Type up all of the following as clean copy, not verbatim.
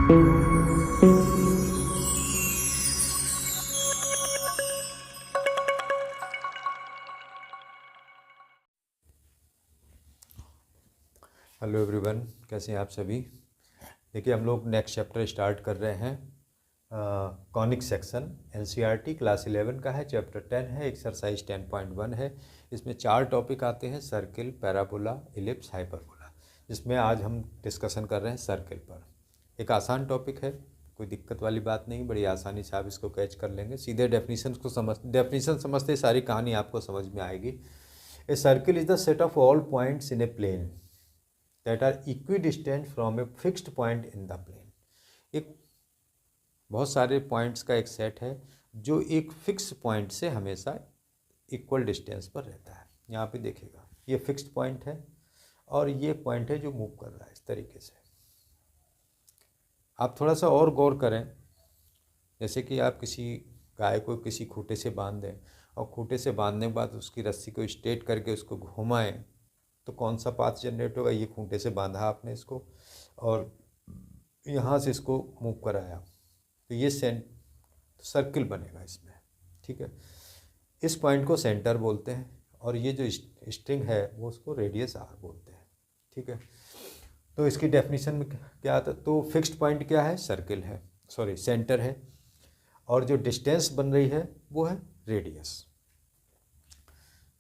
Hello everyone, कैसे हैं आप सभी। देखिए, हम लोग नेक्स्ट चैप्टर स्टार्ट कर रहे हैं। कॉनिक सेक्शन एनसीईआरटी क्लास 11 का है, चैप्टर 10 है, एक्सरसाइज 10.1 है। इसमें 4 टॉपिक आते हैं: सर्किल, पैराबोला, इलिप्स, हाइपरबोला। जिसमें आज हम डिस्कशन कर रहे हैं सर्किल पर। एक आसान टॉपिक है, कोई दिक्कत वाली बात नहीं, बड़ी आसानी से आप इसको कैच कर लेंगे। सीधे डेफिनेशन समझते सारी कहानी आपको समझ में आएगी। A circle is the set of all points in a plane that are equidistant from a fixed point in the plane। एक बहुत सारे पॉइंट्स का एक सेट है जो एक फिक्स पॉइंट से हमेशा इक्वल डिस्टेंस पर रहता है। यहाँ पे देखिएगा, ये फिक्स्ड पॉइंट है और ये पॉइंट है जो मूव कर रहा है इस तरीके से। आप थोड़ा सा और गौर करें, जैसे कि आप किसी गाय को किसी खूंटे से बांध दें और खूंटे से बांधने के बाद उसकी रस्सी को स्ट्रेट करके उसको घुमाएं, तो कौन सा पाथ जनरेट होगा। ये खूंटे से बांधा आपने इसको और यहाँ से इसको मूव कराया, तो ये सर्किल बनेगा इसमें, ठीक है। इस पॉइंट को सेंटर बोलते हैं और ये जो स्ट्रिंग है वो उसको रेडियस आर बोलते हैं, ठीक है। तो इसकी डेफिनेशन में क्या आता है, तो फिक्स्ड पॉइंट क्या है, सर्किल है, सॉरी सेंटर है, और जो डिस्टेंस बन रही है वो है radius.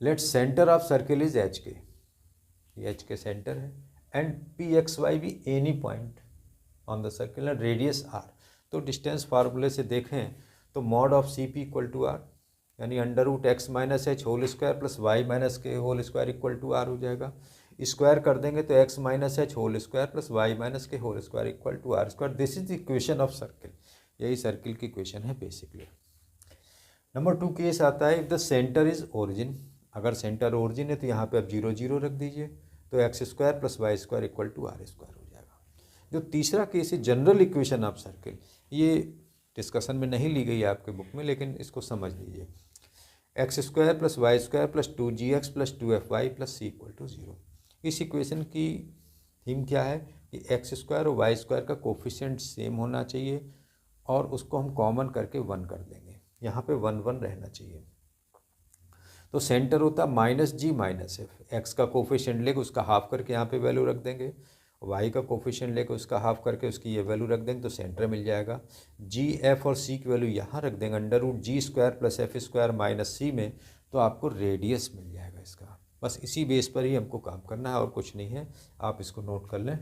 Let centre of circle is H K, ये एच के सेंटर है, एंड पी एक्स वाई भी any point on the circle and radius R. तो डिस्टेंस फार्मूले से देखें तो mod of C P equal to R, यानी under root X minus H whole square plus Y minus के whole square equal to R हो जाएगा। Square कर देंगे तो X minus H whole square plus Y minus के whole square equal to R square. This is the equation of circle, यही circle की equation है बेसिकली। नंबर 2 केस आता है, if the centre is origin. अगर सेंटर ओरिजिन है तो यहाँ पे आप 0 0 रख दीजिए, तो X square plus Y square equal to R square हो जाएगा। जो तीसरा केस है, जनरल इक्वेशन ऑफ सर्किल, ये डिस्कशन में नहीं ली गई है आपके बुक में, लेकिन इसको समझ लीजिए। X square plus Y square plus 2gx plus 2fy plus C equal to 0। इस इक्वेशन की थीम क्या है कि एक्स स्क्वायर और वाई स्क्वायर का कोफिशिएंट सेम होना चाहिए और उसको हम कॉमन करके 1 कर देंगे। यहाँ पे 1 1 रहना चाहिए। तो सेंटर होता माइनस जी माइनस एफ। एक्स का कोफिशिएंट लेके उसका हाफ करके यहाँ पे वैल्यू रख देंगे, वाई का कोफिशिएंट लेके उसका हाफ करके उसकी ये वैल्यू रख देंगे, तो सेंटर मिल जाएगा। जी एफ और सी की वैल्यू यहाँ रख देंगे under root G square plus F square minus C में, तो आपको रेडियस मिल जाएगा इसका। बस इसी बेस पर ही हमको काम करना है और कुछ नहीं है, आप इसको नोट कर लें।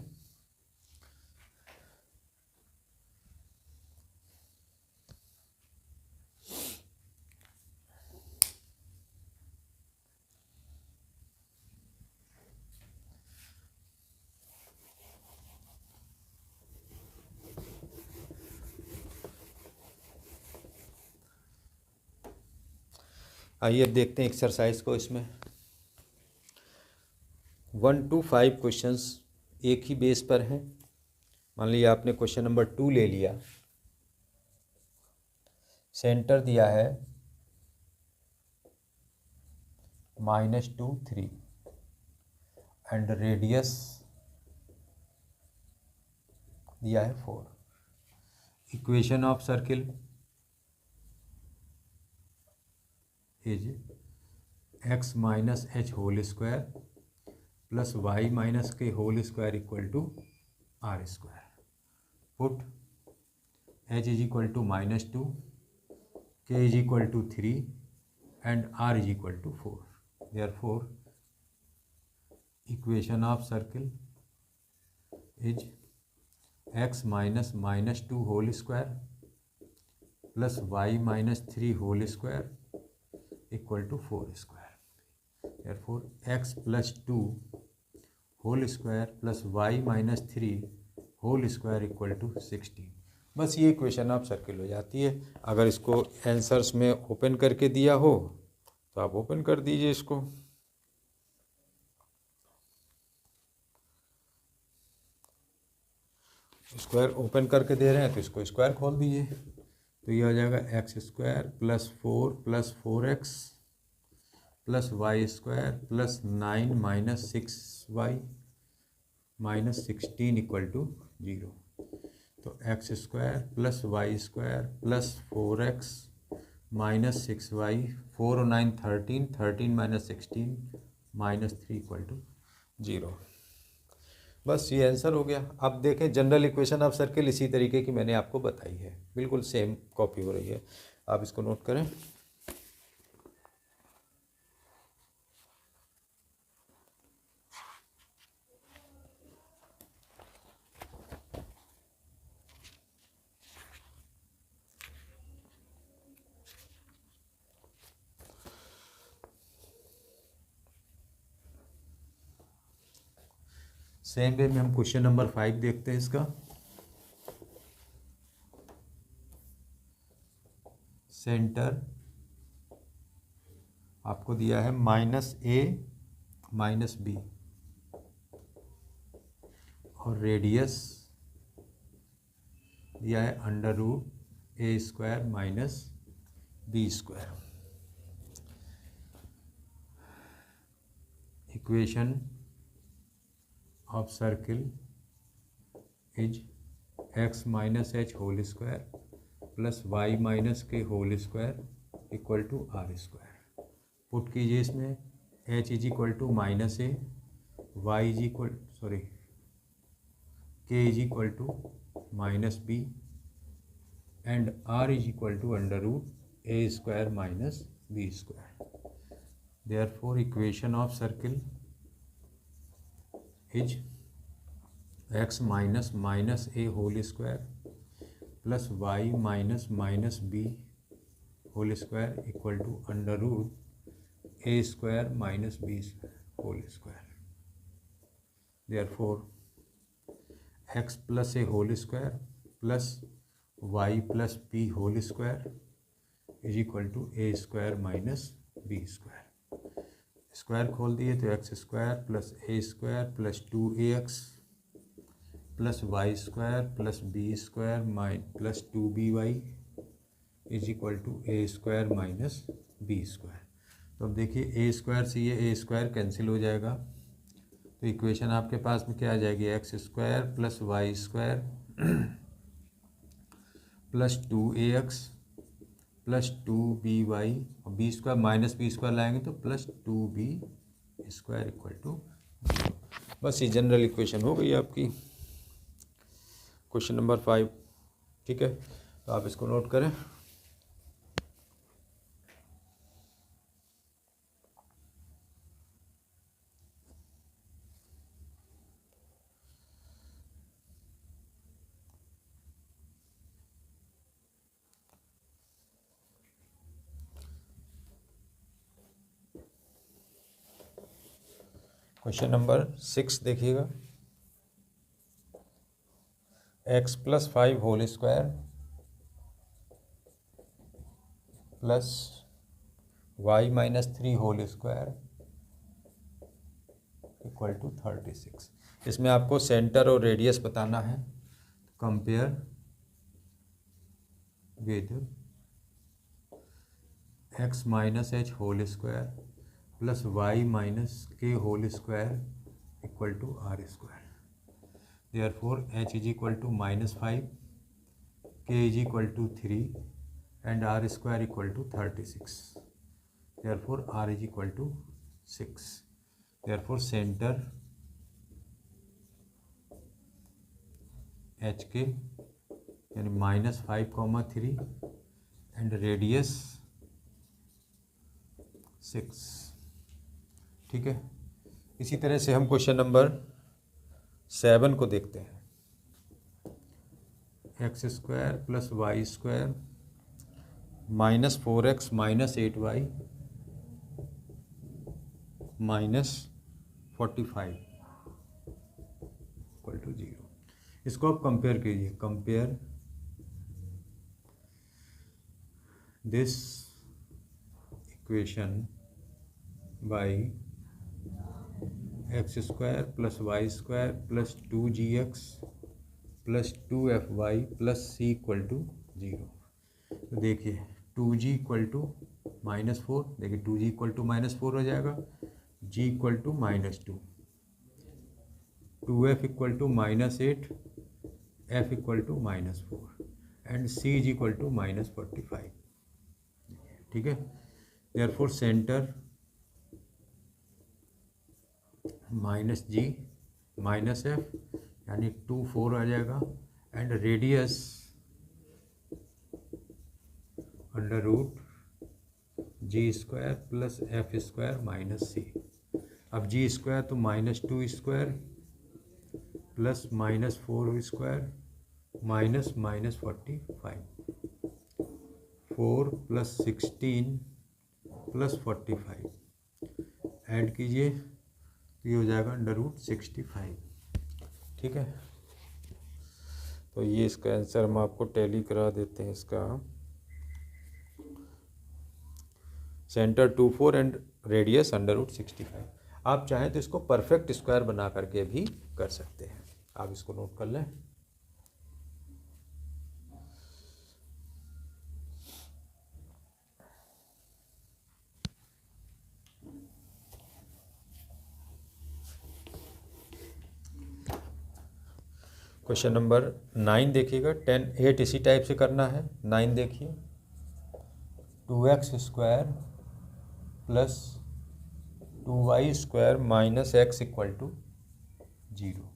आइए अब देखते हैं एक्सरसाइज को। इसमें 1 to 5 क्वेश्चंस एक ही बेस पर हैं। मान लीजिए आपने क्वेश्चन नंबर 2 ले लिया, सेंटर दिया है -2 3 एंड रेडियस दिया है 4। Equation of circle is X minus H whole square plus Y minus के whole square equal to R square. Put H is equal to -2, K is equal to 3 and R is equal to 4। Therefore equation of circle is X minus -2 whole square plus Y minus 3 whole square equal to 4 square. Therefore X plus 2 whole square plus Y minus 3 whole square equal to 16। बस ये equation of circle हो जाती है। अगर इसको answers में open करके दिया हो तो आप ओपन कर दीजिए इसको। स्क्वायर ओपन करके दे रहे हैं तो इसको स्क्वायर खोल दीजिए, तो ये हो जाएगा X square plus 4 plus 4x plus Y square plus 9 minus 6y minus 16 equal to 0। तो X square plus Y square plus 4x minus 6y, 4 और 9 13, 13 माइनस 16 माइनस 3 इक्वल टू 0। बस ये आंसर हो गया। अब देखें जनरल इक्वेशन ऑफ सर्किल इसी तरीके की मैंने आपको बताई है, बिल्कुल सेम कॉपी हो रही है, आप इसको नोट करें। सेम वे में हम क्वेश्चन नंबर 5 देखते हैं। इसका सेंटर आपको दिया है -a -b और रेडियस दिया है √a² minus b²। Equation of circle is x minus h whole square plus y minus k whole square equal to r²। Put कीजिए इसमें h is equal to -a, y is equal k is equal to -b and r is equal to √a² minus b²। Therefore equation of circle is x minus a whole square plus y minus b whole square equal to √a² minus b whole square. Therefore x plus a whole square plus y plus b whole square is equal to a² minus b²। Square खोल दिए तो x² plus a² plus 2ax plus y² plus b² plus 2by is equal to a² minus b²। तो अब देखिए a² से ये a² cancel हो जाएगा, तो इक्वेशन आपके पास में क्या आ जाएगी, x² plus y² plus 2ax plus 2by और b² माइनस b² लाएंगे तो प्लस 2b² इक्वल टू 0। बस ये जनरल इक्वेशन हो गई आपकी क्वेश्चन नंबर 5। ठीक है, तो आप इसको नोट करें। क्वेश्चन नंबर 6 देखिएगा। x plus 5 whole square plus y minus 3 whole square equal to 36। इसमें आपको सेंटर और रेडियस बताना है। Compare with x minus h whole square plus y minus k whole square equal to r²। Therefore h is equal to -5, k is equal to 3 and r² equal to 36. Therefore r is equal to 6. Therefore center HK यानी -5,3 and radius 6। ठीक है, इसी तरह से हम question number 7 को देखते हैं। x² plus y² minus 4x minus 8y minus 45 equal to 0। इसको आप कंपेयर कीजिए। Compare this equation by x² plus y² plus 2gx plus 2fy plus c equal to 0। तो देखिए 2g इक्वल टू -4, देखिए 2g equal to -4 हो जाएगा, g equal to -2, 2f equal to -8, F equal to -4 and C is equal to -45। ठीक है, therefore centre -g -f यानी 2 4 आ जाएगा and radius √g² plus f² -c। अब g स्क्वायर तो -2² plus -4² -45, 4 + 16 + 45 add कीजिए तो ये हो जाएगा √65। ठीक है, तो ये इसका आंसर हम आपको टैली करा देते हैं। इसका सेंटर 2 4 एंड रेडियस √65। आप चाहें तो इसको परफेक्ट स्क्वायर बना करके भी कर सकते हैं। आप इसको नोट कर लें। क्वेश्चन नंबर 9 देखिएगा। 8 इसी टाइप से करना है। 9 देखिए, 2x² plus 2y² minus x equal to 0।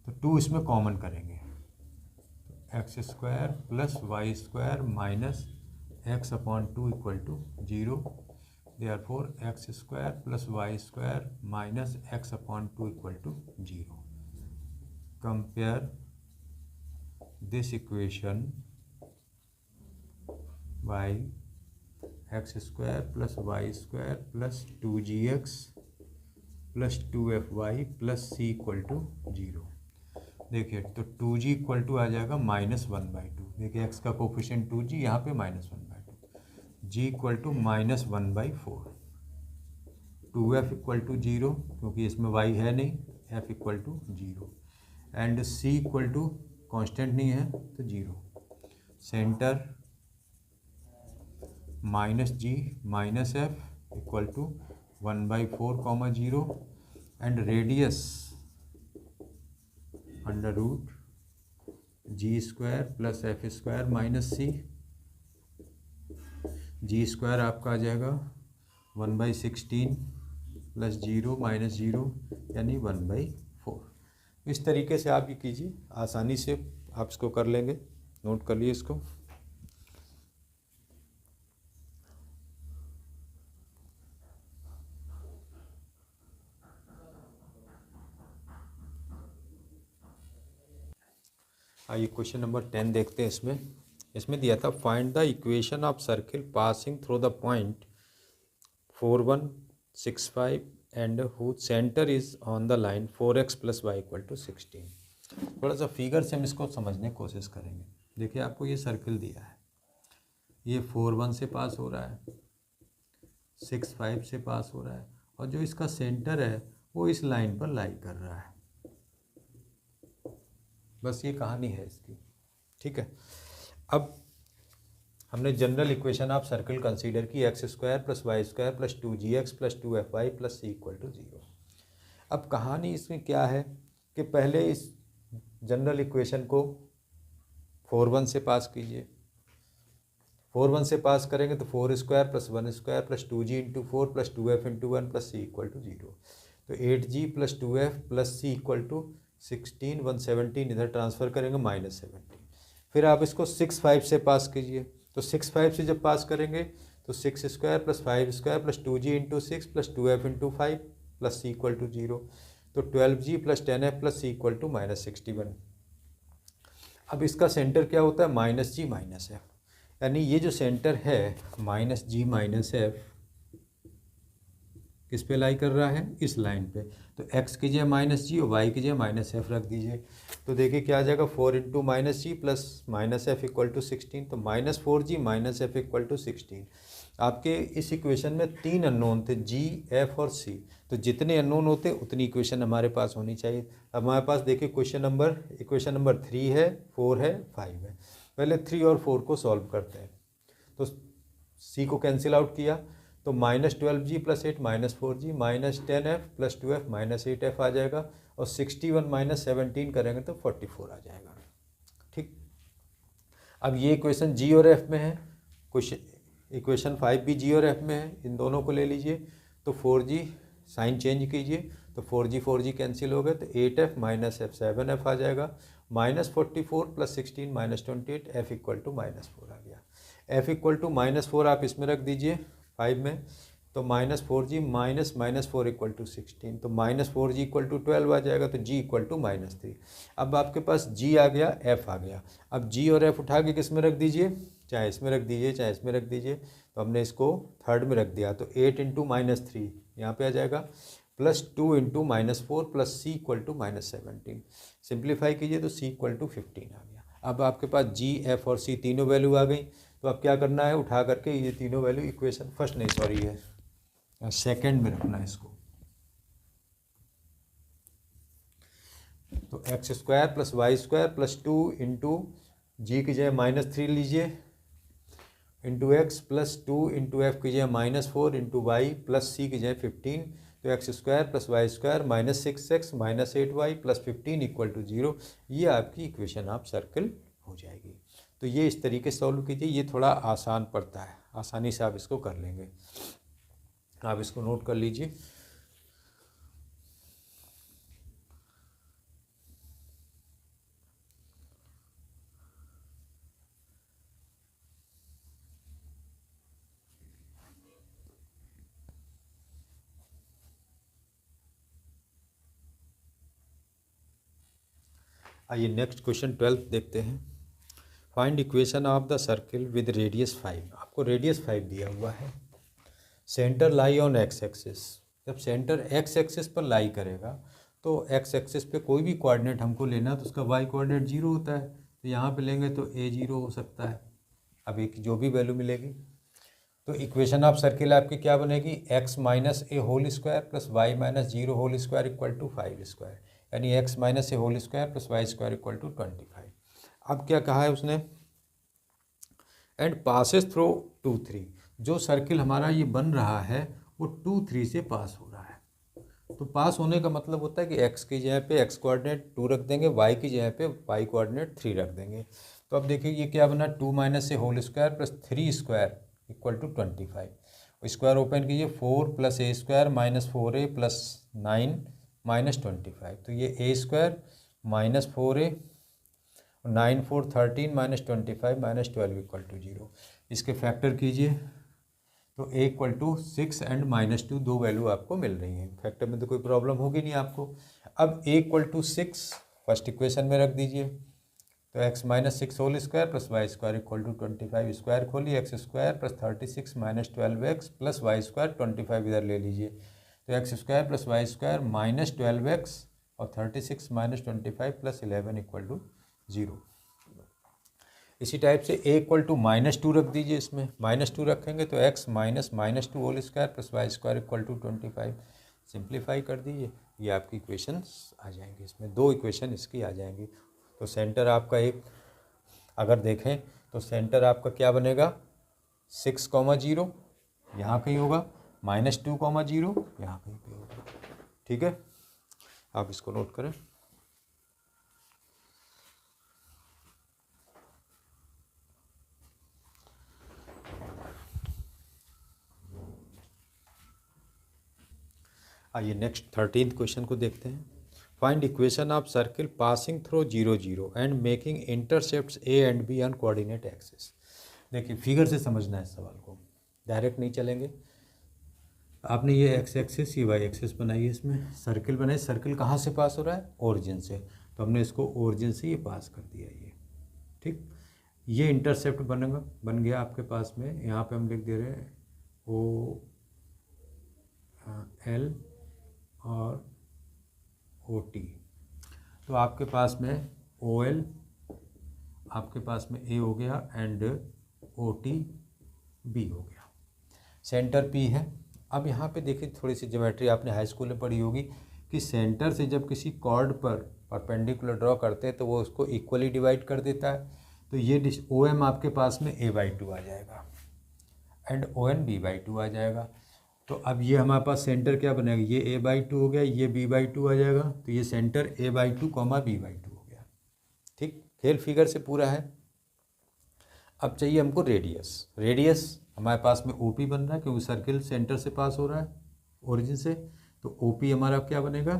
तो 2 इसमें कॉमन करेंगे, x² plus y² minus x/2 equal to 0। Therefore x² plus y² minus x/2 equal to 0। Compare this equation by x² plus y² plus 2gx plus 2fy plus c equal to 0। देखिए, तो 2g equal to आ जाएगा -1/2। देखिए x का coefficient 2g, यहाँ पे -1/2। g equal to -1/4। 2f equal to 0 क्योंकि इसमें y है नहीं, f equal to 0 and c equal to constant नहीं है तो 0। Centre -g -f equal to 1/4, 0 and radius √g² plus f² minus c। g² आपका आ जाएगा 1/16 प्लस 0 माइनस 0 यानी 1/4। इस तरीके से आप ये कीजिए, आसानी से आप इसको कर लेंगे। नोट कर लिए इसको। आइए क्वेश्चन नंबर 10 देखते हैं। इसमें दिया था find the equation of circle passing through the point 4 1 6 5 and whose centre is on the line 4x plus y equal to 16। थोड़ा सा फिगर से हम इसको समझने की कोशिश करेंगे। देखिए, आपको ये सर्किल दिया है, ये 4 1 से पास हो रहा है, 6 5 से पास हो रहा है और जो इसका सेंटर है वो इस लाइन पर लाई कर रहा है। बस ये कहानी है इसकी। ठीक है, अब हमने general equation of circle consider की x² plus y² plus 2gx plus 2fy plus c equal to 0। अब कहानी इसमें क्या है कि पहले इस जनरल इक्वेशन को 4 1 से पास कीजिए। 4 1 से पास करेंगे तो 4² plus 1² plus 2g into 4 plus 2f into 1 plus c equal to 0। तो 8g plus 2f plus c equal to 16 117 इधर ट्रांसफ़र करेंगे -17। फिर आप इसको 6 5 से पास कीजिए। तो 6 5 से जब पास करेंगे तो 6² plus 5² plus 2g into 6 plus 2f into 5 plus c equal to 0। तो 12g plus 10f plus c equal to -61। अब इसका सेंटर क्या होता है? -g -f, यानी ये जो सेंटर है -g -f किस पे लाई कर रहा है? इस लाइन पे। तो x की जगह -g और y की जगह -f रख दीजिए। तो देखिए क्या आ जाएगा, 4 into -g plus -f equal to 16। तो -4g -f इक्वल टू 16। आपके इस इक्वेशन में 3 अननोन थे, g, f और c। तो जितने अननोन होते उतनी इक्वेशन हमारे पास होनी चाहिए। अब हमारे पास देखिए इक्वेशन नंबर 3 है, 4 है, 5 है। पहले 3 और 4 को सॉल्व करते हैं। तो c को कैंसिल आउट किया तो -12g + 8 -4g -10f + 2f -8f आ जाएगा, और 61 - 17 करेंगे तो 44 आ जाएगा। ठीक, अब ये इक्वेशन जी और एफ में है, कुछ इक्वेशन 5 भी जी और एफ में है, इन दोनों को ले लीजिए। तो 4g साइन चेंज कीजिए, तो 4g कैंसिल हो गए, तो 8f - f 7f आ जाएगा, -44 + 16 -28 f = -4 आ गया। f = -4 आप इसमें रख दीजिए 5 में, तो -4g -4 = 16, तो -4g = 12 आ जाएगा, तो g = -3। अब आपके पास g आ गया, f आ गया। अब g और f उठा के किस में रख दीजिए, चाहे इसमें रख दीजिए चाहे इसमें रख दीजिए। तो हमने इसको थर्ड में रख दिया, तो 8 × -3 यहाँ पे आ जाएगा, +2 × -4 + c = -17। सिंप्लीफाई कीजिए तो c = 15 आ गया। अब आपके पास g, f और c तीनों वैल्यू आ गई, तो अब क्या करना है, उठा करके ये तीनों वैल्यू इक्वेशन फर्स्ट नहीं सॉरी है सेकंड में रखना है इसको। तो x² + y² + 2 × g की जगह -3 लीजिए, इंटू x + 2 × f की जगह -4 × y + c की जगह 15, तो x² + y² -6x -8y + 15 = 0। ये आपकी इक्वेशन आप सर्कल हो जाएगी। तो ये इस तरीके से सॉल्व कीजिए, ये थोड़ा आसान पड़ता है, आसानी से आप इसको कर लेंगे। आप इसको नोट कर लीजिए। आइए नेक्स्ट क्वेश्चन 12 देखते हैं। Find equation of the circle with radius 5। आपको रेडियस 5 दिया हुआ है, centre lie on x axis. जब सेंटर एक्स एक्सिस पर लाई करेगा तो एक्स एक्सिस पे कोई भी कोऑर्डिनेट हमको लेना है तो उसका वाई कोऑर्डिनेट 0 होता है, तो यहाँ पे लेंगे तो a0 हो सकता है, अब एक जो भी वैल्यू मिलेगी। तो इक्वेशन ऑफ सर्किल आपकी क्या बनेगी, x - a whole square + y - 0 whole square = 5², यानी x - a whole square + y² = 25। अब क्या कहा है उसने, एंड पासेस थ्रू 2, 3। जो सर्किल हमारा ये बन रहा है वो 2, 3 से पास हो रहा है। तो पास होने का मतलब होता है कि x की जगह पे x कोऑर्डिनेट 2 रख देंगे, y की जगह पे y कोऑर्डिनेट 3 रख देंगे। तो अब देखिए ये क्या बना, 2 - a whole square + 3² = 25। Square open कीजिए, 4 + a² - 4a + 9 - 25। तो ये a² - 4a 9 4 13 - 25 - 12 = 0। इसके फैक्टर कीजिए तो a = 6 एंड -2 दो वैल्यू आपको मिल रही हैं, फैक्टर में तो कोई प्रॉब्लम होगी नहीं आपको। अब a = 6 फर्स्ट इक्वेशन में रख दीजिए, तो x - 6 whole square + y² = 25। Square खोलिए, x² + 36 - 12x + y² 25 इधर ले लीजिए, तो x² + y² - 12x और 36 - 25 + 11 = 0। इसी टाइप से a = -2 रख दीजिए, इसमें -2 रखेंगे तो x - -2 whole square + y² = 25। Simplify कर दीजिए, ये आपकी इक्वेशंस आ जाएंगी, इसमें 2 इक्वेशन इसकी आ जाएंगी। तो सेंटर आपका एक अगर देखें तो सेंटर आपका क्या बनेगा, 6, 0 यहाँ कहीं होगा, -2, 0 यहाँ कहीं पे होगा। ठीक है, आप इसको नोट करें। आइए नेक्स्ट 13th क्वेश्चन को देखते हैं। Find equation of circle passing through 0, 0 and making intercepts a and b on coordinate axis. देखिए फिगर से समझना है इस सवाल को, डायरेक्ट नहीं चलेंगे। आपने ये एक्स एक्सिस, ये वाई एक्सिस बनाई है, इसमें सर्किल बनाई, सर्किल कहाँ से पास हो रहा है, ओरिजिन से, तो हमने इसको ओरिजिन से ये पास कर दिया ये। ठीक, ये इंटरसेप्ट बन गया आपके पास में, यहाँ पे हम लिख दे रहे हैं ओ एल और ओ टी। तो आपके पास में ओ एल आपके पास में ए हो गया एंड ओ टी बी हो गया, सेंटर पी है। अब यहाँ पे देखिए थोड़ी सी ज्योमेट्री आपने हाई स्कूल में पढ़ी होगी कि सेंटर से जब किसी कॉर्ड पर परपेंडिकुलर ड्रॉ करते हैं तो वो उसको इक्वली डिवाइड कर देता है। तो ये ओ एम आपके पास में a/2 आ जाएगा, एंड ON B/2 आ जाएगा। तो अब ये हमारे पास सेंटर क्या बनेगा, ये A/2 हो गया, ये B/2 आ जाएगा, तो ये सेंटर A/2, B/2 हो गया। ठीक, खेल फिगर से पूरा है। अब चाहिए हमको रेडियस हमारे पास में OP बन रहा है क्योंकि सर्किल सेंटर से पास हो रहा है ओरिजिन से, तो OP हमारा क्या बनेगा,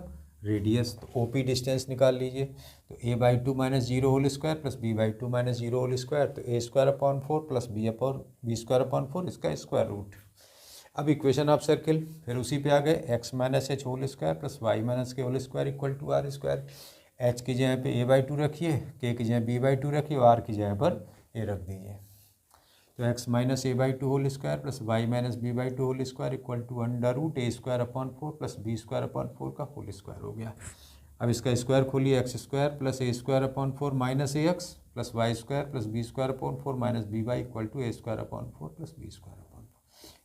रेडियस। तो OP डिस्टेंस निकाल लीजिए, तो A/2 - 0 whole square plus B/2 - 0 whole square, तो A² प्लस B² इसका स्क्वायर रूट। अब इक्वेशन ऑफ सर्किल फिर उसी पे आ गए, x - h whole square plus y - k whole square equal to R²। h की जगह पे A/2 रखिए, k की जगह B/2 रखिए और r की जगह पर a रख दीजिए। तो x - A/2 whole square plus y - B/2 whole square equal to √A² plus B² का होल स्क्वायर हो गया। अब इसका स्क्वायर खोलिए, x² plus A² minus AX plus y² plus B² minus BY equal to A² plus B²।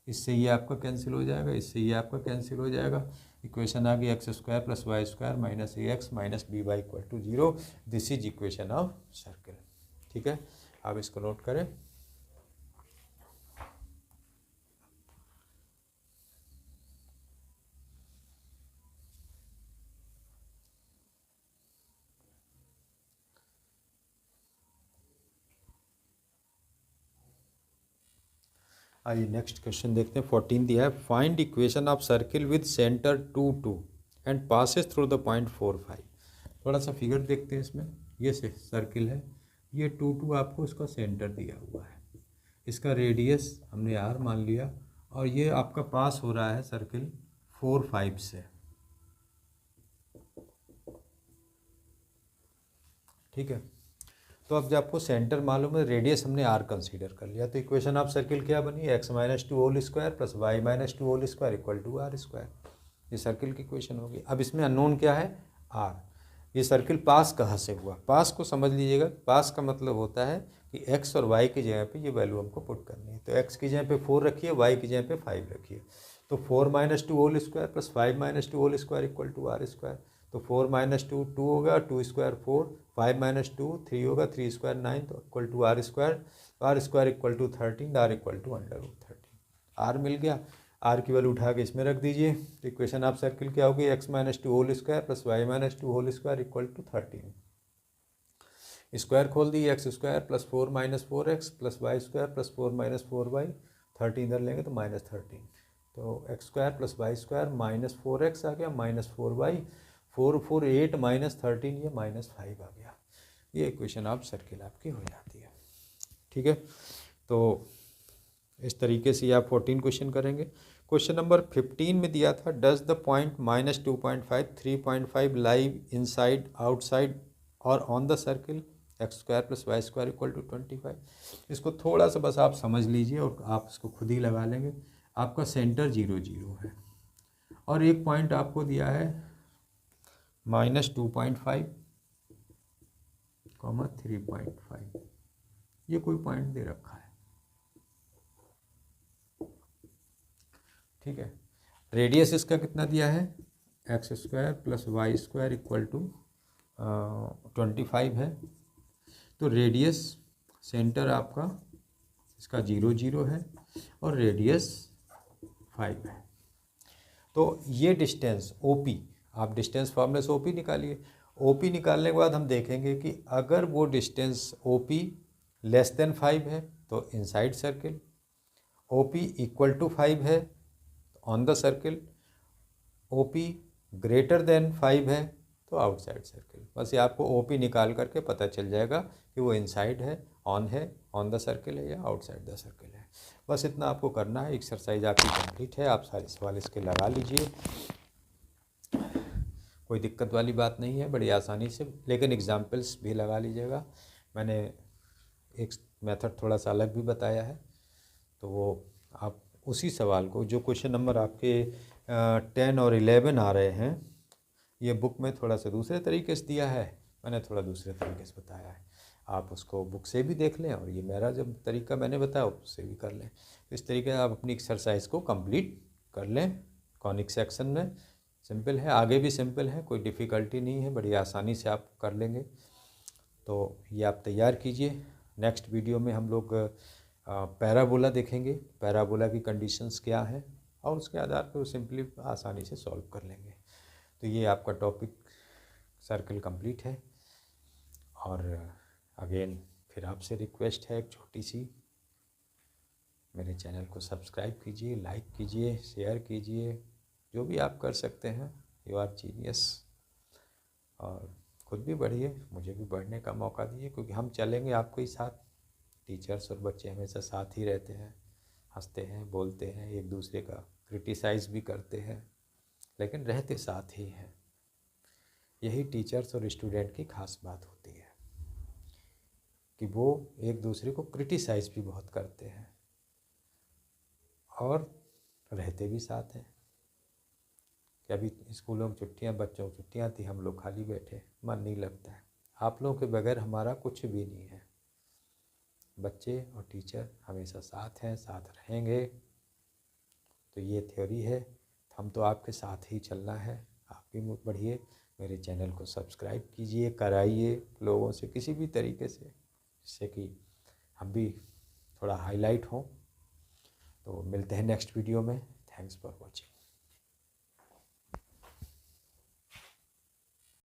इससे ये आपका cancel हो जाएगा, इससे ये आपका कैंसिल हो जाएगा। इक्वेशन आ गई x² plus y² minus AX minus BY equal to 0। This is equation of circle. ठीक है, आप इसको नोट करें। आइए नेक्स्ट क्वेश्चन देखते हैं। 14 दिया है, find equation of circle with centre 2 2 and passes through the point 4 5। थोड़ा सा फिगर देखते हैं इसमें। ये सर्किल है, ये 2 2 आपको इसका सेंटर दिया हुआ है, इसका रेडियस हमने R मान लिया, और ये आपका पास हो रहा है सर्किल 4 5 से। ठीक है, तो अब जब आपको सेंटर मालूम है, रेडियस हमने R कंसीडर कर लिया, तो इक्वेशन ऑफ सर्किल क्या बनी, x - 2 whole square plus y - 2 whole square equal to R²। ये सर्किल की इक्वेशन होगी। अब इसमें अननोन क्या है, R। ये सर्किल पास कहाँ से हुआ, पास को समझ लीजिएगा। पास का मतलब होता है कि x और y की जगह पे ये वैल्यू हमको पुट करनी है। तो x की जगह पे 4 रखिए, y की जगह पे 5 रखिए, तो 4 - 2 whole square plus 5 - 2 whole square equal to R²। तो 4 - 2 2 होगा, 2 स्क्वायर 4, 5 - 2 3 होगा, 3 स्क्वायर 9, तो equal to R²। R² equal to 13, R equal to √13। R मिल गया, R की वैल्यू उठा के इसमें रख दीजिए। तो इक्वेशन ऑफ सर्किल क्या होगी, x - 2 whole square plus y - 2 whole square equal to 13। Square खोल दिए, x² plus 4 - 4x plus y² plus 4 - 4y, 13 इधर लेंगे तो -13। तो x² plus y² minus 4x आ गया माइनस 4y, 4 4 8 -13, ये -5 आ गया। ये इक्वेशन ऑफ सर्किल आपकी हो जाती है। ठीक है, तो इस तरीके से आप 14 क्वेश्चन करेंगे। क्वेश्चन नंबर 15 में दिया था, does the point -2.5 3.5 live inside outside और on the circle x² plus y² equal to 25। इसको थोड़ा सा बस आप समझ लीजिए और आप इसको खुद ही लगा लेंगे। आपका सेंटर 0 0 है और एक पॉइंट आपको दिया है -2.5, 3.5, ये कोई पॉइंट दे रखा है। ठीक है, रेडियस इसका कितना दिया है, x² plus y² equal to 25 है। तो रेडियस सेंटर आपका इसका 0 0 है और रेडियस 5 है। तो ये डिस्टेंस OP, आप डिस्टेंस फॉर्मूले से OP निकालिए। OP निकालने के बाद हम देखेंगे कि अगर वो डिस्टेंस OP लेस देन 5 है तो inside circle, OP equal to 5 है on the circle, OP greater than 5 है तो आउटसाइड सर्किल। बस ये आपको OP निकाल करके पता चल जाएगा कि वो इनसाइड है, ऑन द सर्किल है या आउटसाइड द सर्किल है। बस इतना आपको करना है। एक्सरसाइज आपकी कंप्लीट है, आप सारे सवाल इसके लगा लीजिए, कोई दिक्कत वाली बात नहीं है, बड़ी आसानी से। लेकिन एग्जाम्पल्स भी लगा लीजिएगा। मैंने एक मेथड थोड़ा सा अलग भी बताया है, तो वो आप उसी सवाल को, जो क्वेश्चन नंबर आपके 10 और 11 आ रहे हैं, ये बुक में थोड़ा सा दूसरे तरीके से दिया है, मैंने थोड़ा दूसरे तरीके से बताया है। आप उसको बुक से भी देख लें और ये मेरा जब तरीका मैंने बताया उससे भी कर लें। तो इस तरीके से आप अपनी एक्सरसाइज को कंप्लीट कर लें। कॉनिक सेक्शन में सिंपल है, आगे भी सिंपल है, कोई डिफ़िकल्टी नहीं है, बड़ी आसानी से आप कर लेंगे। तो ये आप तैयार कीजिए। नेक्स्ट वीडियो में हम लोग पैराबोला देखेंगे, पैराबोला की कंडीशंस क्या हैं, और उसके आधार पर सिंपली आसानी से सॉल्व कर लेंगे। तो ये आपका टॉपिक सर्कल कंप्लीट है। और अगेन फिर आपसे रिक्वेस्ट है एक छोटी सी, मेरे चैनल को सब्सक्राइब कीजिए, लाइक कीजिए, शेयर कीजिए, जो भी आप कर सकते हैं। You are genius. और खुद भी बढ़िए, मुझे भी बढ़ने का मौका दीजिए, क्योंकि हम चलेंगे आपके ही साथ। टीचर्स और बच्चे हमेशा साथ ही रहते हैं, हंसते हैं, बोलते हैं, एक दूसरे का क्रिटिसाइज़ भी करते हैं, लेकिन रहते साथ ही हैं। यही टीचर्स और स्टूडेंट की खास बात होती है कि वो एक दूसरे को क्रिटिसाइज़ भी बहुत करते हैं और रहते भी साथ हैं। कि अभी स्कूलों में छुट्टियां, बच्चों की छुट्टियां थी, हम लोग खाली बैठे, मन नहीं लगता है। आप लोगों के बगैर हमारा कुछ भी नहीं है। बच्चे और टीचर हमेशा साथ हैं, साथ रहेंगे। तो ये थ्योरी है, हम तो आपके साथ ही चलना है। आप भी बढ़िए, मेरे चैनल को सब्सक्राइब कीजिए, कराइए लोगों से किसी भी तरीके से, जिससे कि हम भी थोड़ा हाईलाइट हों। तो मिलते हैं नेक्स्ट वीडियो में। Thanks for watching.